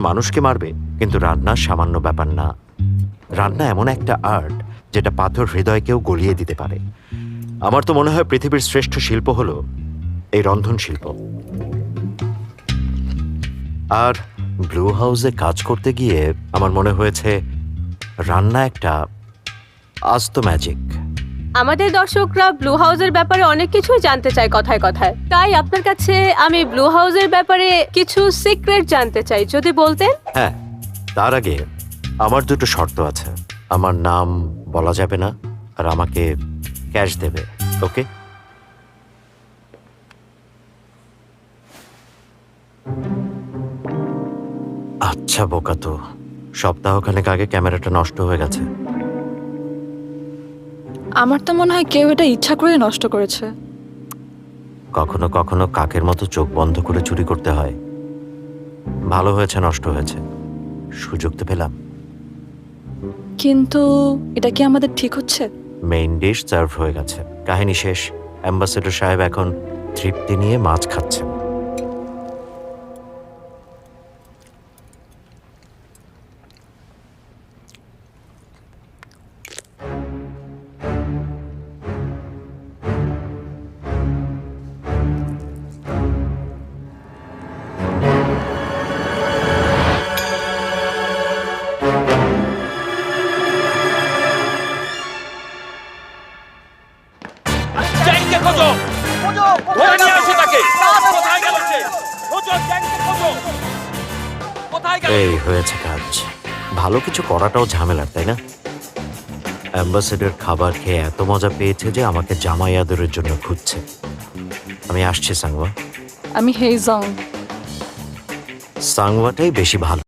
মানুষকে মারবে, কিন্তু রান্না সামান্য ব্যাপার না। রান্না এমন একটা আর্ট যেটা পাথর হৃদয়কেও গলিয়ে দিতে পারে। আমার তো মনে হয় পৃথিবীর শ্রেষ্ঠ শিল্প হলো এই রন্ধন শিল্প। আর ব্লু হাউসে কাজ করতে গিয়ে আমার মনে হয়েছে রান্না একটা আস্ত ম্যাজিক। আমাদের দর্শকরা ব্লু হাউসের ব্যাপারে অনেক কিছুই জানতে চায় কথায় কথায়, তাই আপনার কাছে আমি ব্লু হাউসের ব্যাপারে কিছু সিক্রেট জানতে চাই, যদি বলতেন। হ্যাঁ, তার আগে আমার দুটো শর্ত আছে। আমার নাম বলা যাবে না, আর আমাকে ক্যাশ দেবে। ওকে? আচ্ছা বোকা, তো সপ্তাহখানেক আগে ক্যামেরাটা নষ্ট হয়ে গেছে। আমার তো মনে হয় কেউ এটা ইচ্ছা করে নষ্ট করেছে। কখনো কখনো কাকের মতো চোখ বন্ধ করে চুরি করতে হয়। ভালো হয়েছে নষ্ট হয়েছে, সুযোগ তো পেলাম। কিন্তু এটা কি আমাদের ঠিক হচ্ছে? মেইন ডিশ সার্ভ হয়ে গেছে, কাহিনী শেষ। অ্যাম্বাসেডর সাহেব এখন তৃপ্তি নিয়ে মাছ খাচ্ছেন। জ্যাংকে খোঁজো! ধরে নিয়ে আসো তাকে! কোথায় গেল সে? খোঁজো, জ্যাংকে খোঁজো! কোথায় গেল? এই হয়েছে কাজ। ভালো কিছু করাটাও ঝামেলার, তাই না? অ্যাম্বাসেডর খাবার খেয়ে এত মজা পেয়েছে যে আমাকে জামাই আদরের জন্য খুঁজছে। আমি আসছি সাংওয়া। আমি হেইজং। সাংওয়াটাই বেশি ভালো।